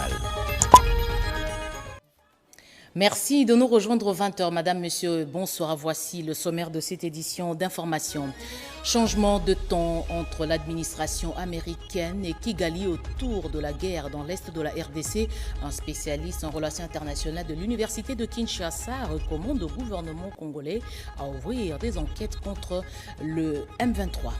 internationale. Merci de nous rejoindre aux 20h. Madame, Monsieur, bonsoir. Voici le sommaire de cette édition d'information. Changement de ton entre l'administration américaine et Kigali autour de la guerre dans l'est de la RDC. Un spécialiste en relations internationales de l'université de Kinshasa recommande au gouvernement congolais à ouvrir des enquêtes contre le M23.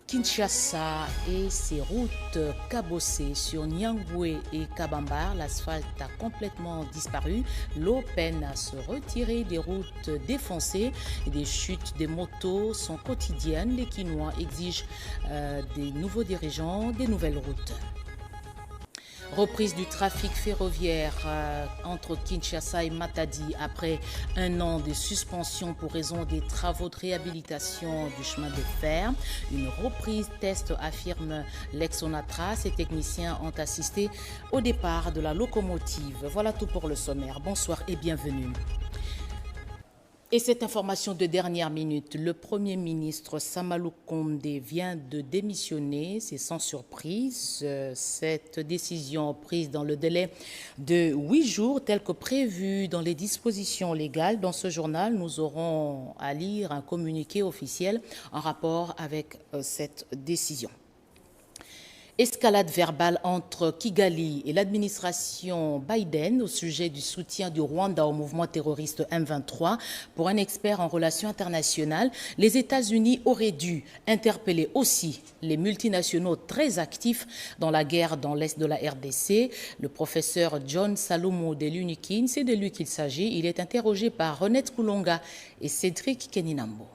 Kinshasa et ses routes cabossées sur Nyangwe et Kabambar, l'asphalte a complètement disparu. L'eau peine à se retirer des routes défoncées et des chutes des motos sont quotidiennes. Les Kinois exigent des nouveaux dirigeants, des nouvelles routes. Reprise du trafic ferroviaire entre Kinshasa et Matadi après un an de suspension pour raison des travaux de réhabilitation du chemin de fer. Une reprise test, affirme l'ex-Onatra. Ces techniciens ont assisté au départ de la locomotive. Voilà tout pour le sommaire. Bonsoir et bienvenue. Et cette information de dernière minute, le Premier ministre Samalou Kondé vient de démissionner, c'est sans surprise. Cette décision prise dans le délai de 8 jours, tel que prévu dans les dispositions légales. Dans ce journal, nous aurons à lire un communiqué officiel en rapport avec cette décision. Escalade verbale entre Kigali et l'administration Biden au sujet du soutien du Rwanda au mouvement terroriste M23. Pour un expert en relations internationales, les États-Unis auraient dû interpeller aussi les multinationaux très actifs dans la guerre dans l'est de la RDC. Le professeur John Salomo de l'UNIKIN, c'est de lui qu'il s'agit. Il est interrogé par Renette Koulonga et Cédric Keninambo.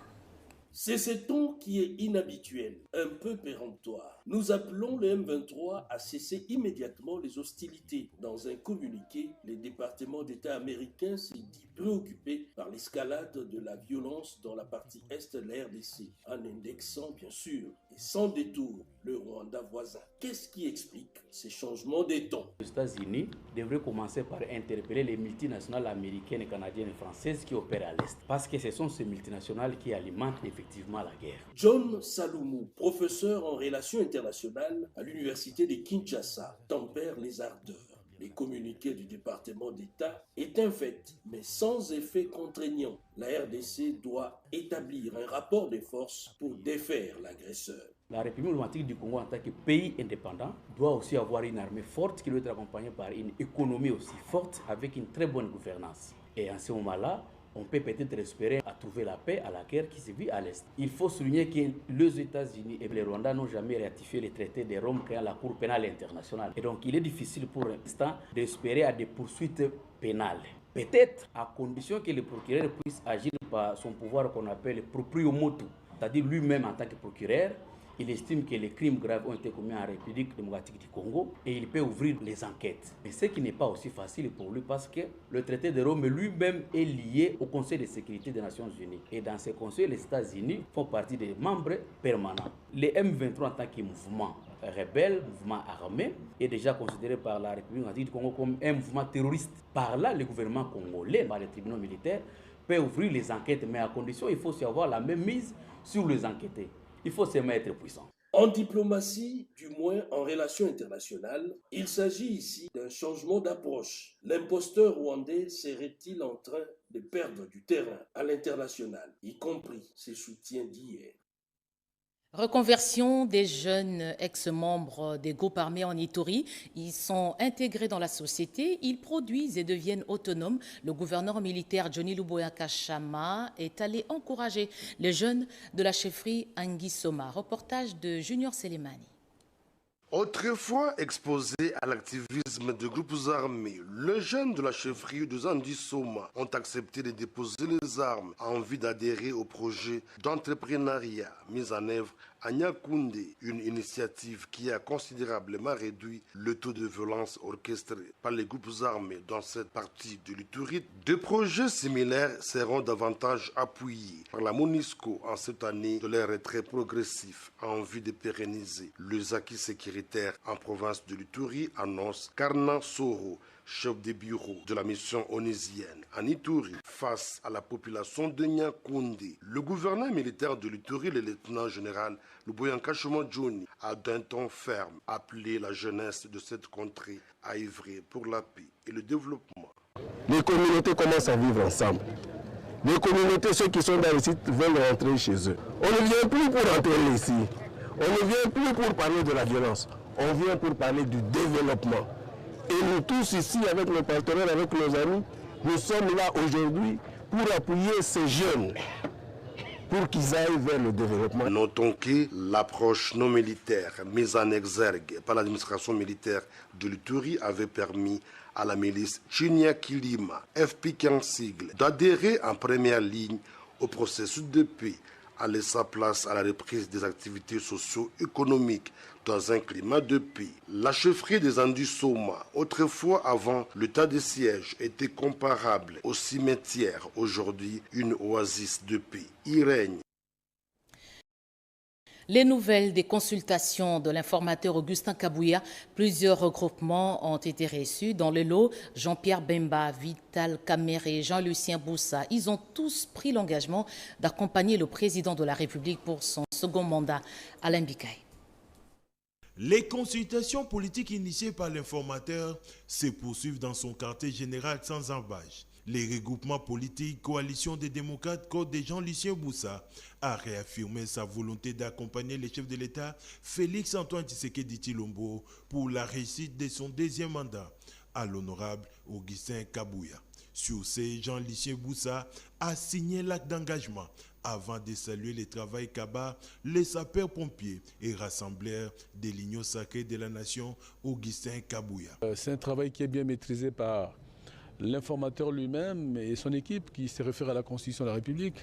C'est ce ton qui est inhabituel, un peu péremptoire. Nous appelons le M23 à cesser immédiatement les hostilités. Dans un communiqué, le département d'État américain s'est dit préoccupé par l'escalade de la violence dans la partie est de la RDC, en indexant bien sûr et sans détour le Rwanda voisin. Qu'est-ce qui explique ces changements des tons? Les États-Unis devraient commencer par interpeller les multinationales américaines, canadiennes et françaises qui opèrent à l'Est, parce que ce sont ces multinationales qui alimentent effectivement la guerre. John Salomo, professeur en relations internationales à l'université de Kinshasa, tempère les ardeurs. Les communiqués du département d'État est un fait, mais sans effet contraignant. La RDC doit établir un rapport de force pour défaire l'agresseur. La République démocratique du Congo, en tant que pays indépendant, doit aussi avoir une armée forte qui doit être accompagnée par une économie aussi forte avec une très bonne gouvernance. Et en ce moment-là, on peut peut-être espérer à trouver la paix à la guerre qui se vit à l'Est. Il faut souligner que les États-Unis et le Rwanda n'ont jamais ratifié le traité de Rome créant la Cour pénale internationale. Et donc, il est difficile pour l'instant d'espérer à des poursuites pénales. Peut-être à condition que le procureur puisse agir par son pouvoir qu'on appelle proprio motu, c'est-à-dire lui-même en tant que procureur. Il estime que les crimes graves ont été commis en République démocratique du Congo et il peut ouvrir les enquêtes. Mais ce qui n'est pas aussi facile pour lui parce que le traité de Rome lui-même est lié au Conseil de sécurité des Nations Unies. Et dans ce conseil, les États-Unis font partie des membres permanents. Le M23 en tant que mouvement rebelle, mouvement armé, est déjà considéré par la République démocratique du Congo comme un mouvement terroriste. Par là, le gouvernement congolais, par les tribunaux militaires, peut ouvrir les enquêtes, mais à condition, il faut aussi avoir la même mise sur les enquêtés. Il faut seulement être puissant. En diplomatie, du moins en relations internationales, il s'agit ici d'un changement d'approche. L'imposteur rwandais serait-il en train de perdre du terrain à l'international, y compris ses soutiens d'hier? Reconversion des jeunes ex-membres des groupes armés en Ituri. Ils sont intégrés dans la société, ils produisent et deviennent autonomes. Le gouverneur militaire Johnny Luboya Kachama est allé encourager les jeunes de la chefferie Anguissoma. Reportage de Junior Selemani. Autrefois exposés à l'activisme de groupes armés, les jeunes de la chefferie de Zandisoma ont accepté de déposer les armes en vue d'adhérer au projet d'entrepreneuriat mis en œuvre à Nyakounde, une initiative qui a considérablement réduit le taux de violence orchestré par les groupes armés dans cette partie de l'Ituri. Des projets similaires seront davantage appuyés par la MONUSCO en cette année de leur retrait progressif en vue de pérenniser les acquis sécuritaires en province de l'Ituri, annonce Karna Soro, chef des bureaux de la mission onusienne en Ituri, face à la population de Nyakoundé. Le gouverneur militaire de l'Ituri, le lieutenant-général Luboyanka Johnny, a d'un ton ferme appelé la jeunesse de cette contrée à œuvrer pour la paix et le développement. Les communautés commencent à vivre ensemble. Les communautés, ceux qui sont dans les sites, veulent rentrer chez eux. On ne vient plus pour rentrer ici. On ne vient plus pour parler de la violence. On vient pour parler du développement. Et nous tous ici, avec nos partenaires, avec nos amis, nous sommes là aujourd'hui pour appuyer ces jeunes, pour qu'ils aillent vers le développement. Notons que l'approche non militaire mise en exergue par l'administration militaire de l'Ituri avait permis à la milice Chinyakilima, FPK en sigle, d'adhérer en première ligne au processus de paix, en laissant place à la reprise des activités socio-économiques dans un climat de paix. La chefferie des Andissoma, autrefois avant l'état de siège, était comparable au cimetière, aujourd'hui une oasis de paix. Y règne. Les nouvelles des consultations de l'informateur Augustin Kabouya, plusieurs regroupements ont été reçus. Dans le lot, Jean-Pierre Bemba, Vital Kamere, Jean-Lucien Boussa, ils ont tous pris l'engagement d'accompagner le président de la République pour son second mandat, Alain Bikaï. Les consultations politiques initiées par l'informateur se poursuivent dans son quartier général sans embâche. Les regroupements politiques, Coalition des démocrates, Côte de Jean-Lucien Boussa, a réaffirmé sa volonté d'accompagner le chef de l'État, Félix-Antoine Tshisekedi Tshilombo, pour la réussite de son deuxième mandat, à l'honorable Augustin Kabouya. Sur ce, Jean-Lucien Boussa a signé l'acte d'engagement avant de saluer le travail qu'abat les sapeurs-pompiers et rassembleurs de l'Union sacrée de la nation, Augustin Kabouya. C'est un travail qui est bien maîtrisé par l'informateur lui-même et son équipe qui se réfère à la Constitution de la République.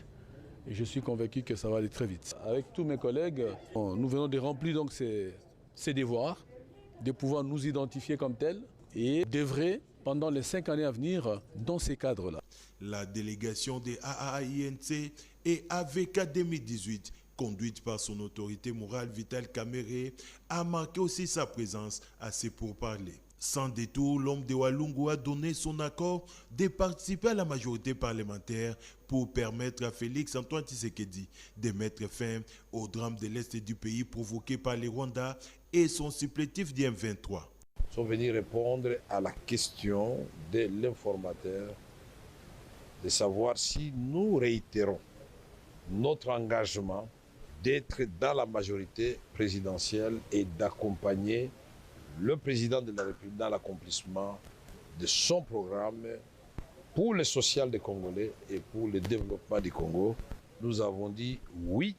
Et je suis convaincu que ça va aller très vite. Avec tous mes collègues, nous venons de remplir donc ces devoirs, de pouvoir nous identifier comme tels et d'œuvrer pendant les 5 années à venir dans ces cadres-là. La délégation des AAINC et AVK 2018, conduite par son autorité morale Vital Kamere, a marqué aussi sa présence à ces pourparlers. Sans détour, l'homme de Walungu a donné son accord de participer à la majorité parlementaire pour permettre à Félix-Antoine Tshisekedi de mettre fin au drame de l'Est du pays provoqué par les Rwandais et son supplétif du M23. Nous sommes venus répondre à la question de l'informateur, de savoir si nous réitérons notre engagement d'être dans la majorité présidentielle et d'accompagner le président de la République dans l'accomplissement de son programme pour le social des Congolais et pour le développement du Congo. Nous avons dit oui.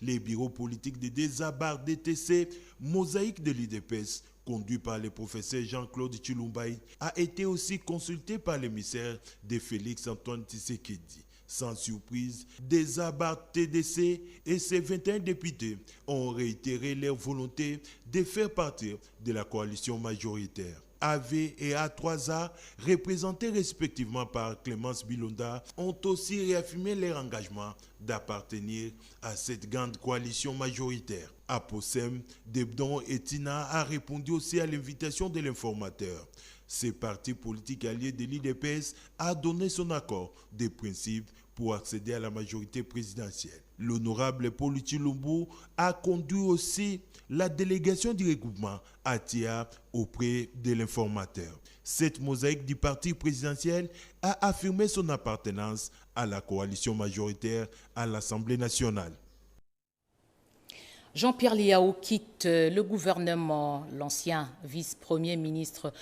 Les bureaux politiques de Désabar DTC, mosaïque de l'UDPS, conduit par le professeur Jean-Claude Tshilombaï, a été aussi consulté par l'émissaire de Félix-Antoine Tshisekedi. Sans surprise, Désabar TDC et ses 21 députés ont réitéré leur volonté de faire partie de la coalition majoritaire. AV et A3A, représentés respectivement par Clémence Bilonda, ont aussi réaffirmé leur engagement d'appartenir à cette grande coalition majoritaire. Aposem, Debdon et Tina a répondu aussi à l'invitation de l'informateur. Ces partis politiques alliés de l'IDPS a donné son accord de principe pour accéder à la majorité présidentielle. L'honorable Paul Tshilombo a conduit aussi la délégation du regroupement ATIA auprès de l'informateur. Cette mosaïque du parti présidentiel a affirmé son appartenance à la coalition majoritaire à l'Assemblée nationale. Jean-Pierre Liao quitte le gouvernement. L'ancien vice-premier ministre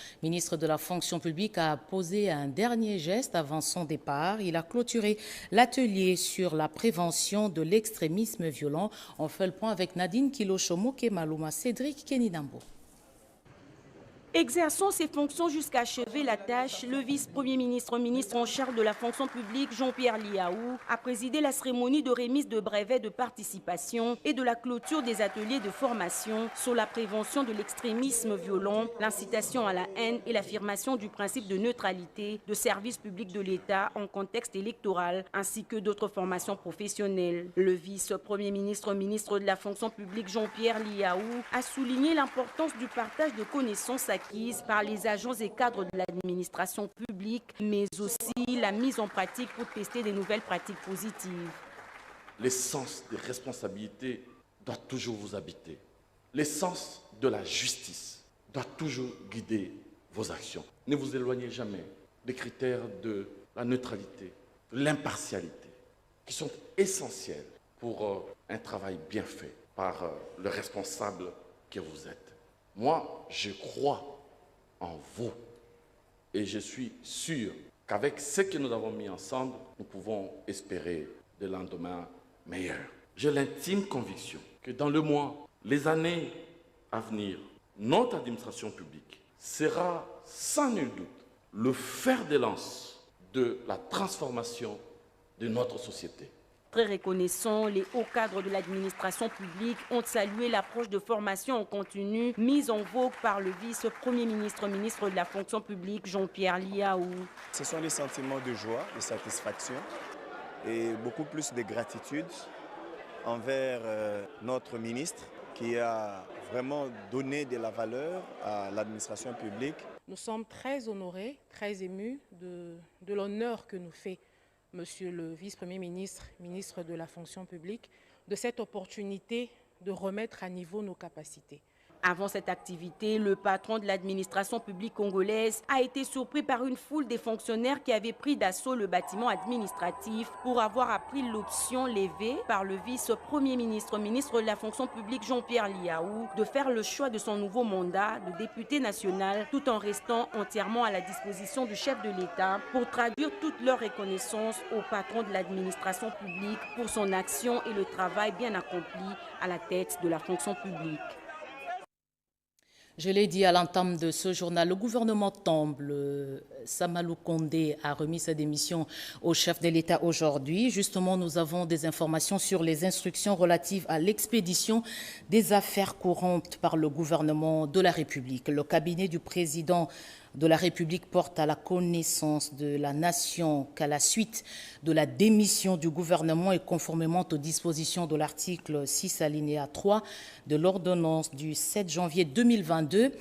de la fonction publique a posé un dernier geste avant son départ. Il a clôturé l'atelier sur la prévention de l'extrémisme violent. On fait le point avec Nadine Kilochomo, Kemaluma, Cédric Keninambo. Exerçant ses fonctions jusqu'à achever la tâche, le vice-premier ministre en charge de la fonction publique, Jean-Pierre Liao, a présidé la cérémonie de remise de brevets de participation et de la clôture des ateliers de formation sur la prévention de l'extrémisme violent, l'incitation à la haine et l'affirmation du principe de neutralité de services publics de l'État en contexte électoral, ainsi que d'autres formations professionnelles. Le vice-premier ministre de la fonction publique, Jean-Pierre Liao, a souligné l'importance du partage de connaissances acquises acquises par les agents et cadres de l'administration publique, mais aussi la mise en pratique pour tester des nouvelles pratiques positives. L'essence des responsabilités doit toujours vous habiter. L'essence de la justice doit toujours guider vos actions. Ne vous éloignez jamais des critères de la neutralité, de l'impartialité, qui sont essentiels pour un travail bien fait par le responsable que vous êtes. Moi, je crois en vous et je suis sûr qu'avec ce que nous avons mis ensemble, nous pouvons espérer des lendemains meilleurs. J'ai l'intime conviction que dans le mois, les années à venir, notre administration publique sera sans nul doute le fer de lance de la transformation de notre société. Très reconnaissants, les hauts cadres de l'administration publique ont salué l'approche de formation en continu mise en vogue par le vice-premier ministre, ministre de la fonction publique, Jean-Pierre Liaou. Ce sont des sentiments de joie, de satisfaction et beaucoup plus de gratitude envers notre ministre qui a vraiment donné de la valeur à l'administration publique. Nous sommes très honorés, très émus de l'honneur que nous fait Monsieur le vice-premier ministre, ministre de la fonction publique, de cette opportunité de remettre à niveau nos capacités. Avant cette activité, le patron de l'administration publique congolaise a été surpris par une foule de fonctionnaires qui avaient pris d'assaut le bâtiment administratif pour avoir appris l'option levée par le vice-premier ministre, ministre de la fonction publique Jean-Pierre Liaou, de faire le choix de son nouveau mandat de député national tout en restant entièrement à la disposition du chef de l'État pour traduire toute leur reconnaissance au patron de l'administration publique pour son action et le travail bien accompli à la tête de la fonction publique. Je l'ai dit à l'entame de ce journal, le gouvernement Temble, Samalou Condé, a remis sa démission au chef de l'État aujourd'hui. Justement, nous avons des informations sur les instructions relatives à l'expédition des affaires courantes par le gouvernement de la République. Le cabinet du président de la République porte à la connaissance de la nation qu'à la suite de la démission du gouvernement et conformément aux dispositions de l'article 6 alinéa 3 de l'ordonnance du 7 janvier 2022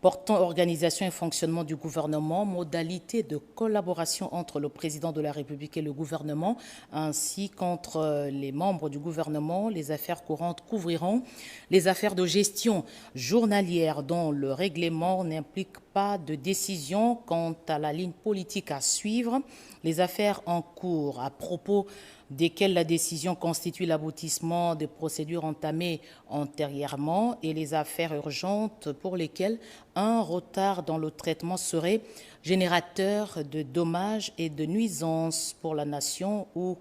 portant organisation et fonctionnement du gouvernement, modalités de collaboration entre le président de la République et le gouvernement, ainsi qu'entre les membres du gouvernement. Les affaires courantes couvriront les affaires de gestion journalière dont le règlement n'implique pas de décision quant à la ligne politique à suivre, les affaires en cours à propos desquelles la décision constitue l'aboutissement des procédures entamées antérieurement et les affaires urgentes pour lesquelles un retard dans le traitement serait générateur de dommages et de nuisances pour la nation ou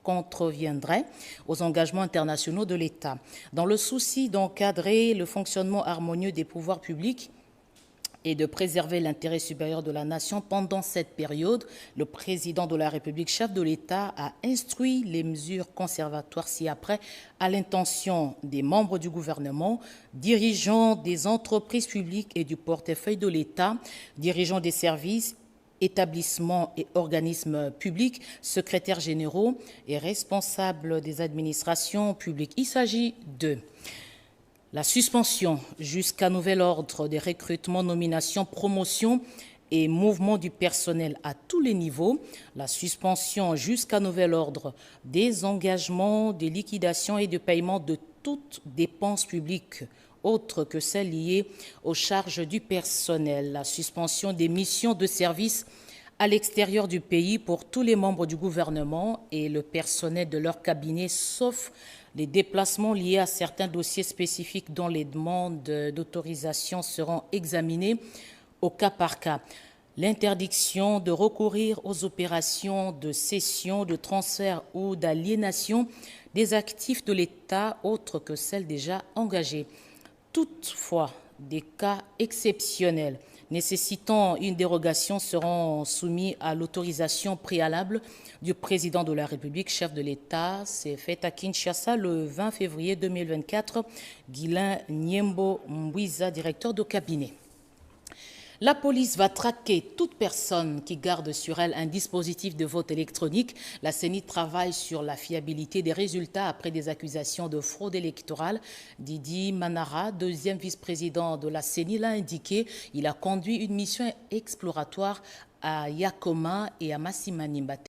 contreviendrait aux engagements internationaux de l'État. Dans le souci d'encadrer le fonctionnement harmonieux des pouvoirs publics et de préserver l'intérêt supérieur de la nation pendant cette période, le président de la République, chef de l'État, a instruit les mesures conservatoires ci-après à l'intention des membres du gouvernement, dirigeants des entreprises publiques et du portefeuille de l'État, dirigeants des services, établissements et organismes publics, secrétaires généraux et responsables des administrations publiques. Il s'agit de la suspension jusqu'à nouvel ordre des recrutements, nominations, promotions et mouvements du personnel à tous les niveaux, la suspension jusqu'à nouvel ordre des engagements, des liquidations et de paiement de toutes dépenses publiques autres que celles liées aux charges du personnel, la suspension des missions de service à l'extérieur du pays pour tous les membres du gouvernement et le personnel de leur cabinet, sauf les déplacements liés à certains dossiers spécifiques dont les demandes d'autorisation seront examinées au cas par cas. L'interdiction de recourir aux opérations de cession, de transfert ou d'aliénation des actifs de l'État autres que celles déjà engagées. Toutefois, des cas exceptionnels nécessitant une dérogation seront soumis à l'autorisation préalable du président de la République, chef de l'État. C'est fait à Kinshasa le 20 février 2024. Guilain Niembo Mbouiza, directeur de cabinet. La police va traquer toute personne qui garde sur elle un dispositif de vote électronique. La CENI travaille sur la fiabilité des résultats après des accusations de fraude électorale. Didi Manara, deuxième vice-président de la CENI, l'a indiqué. Il a conduit une mission exploratoire à Yakoma et à Massimani Mbate.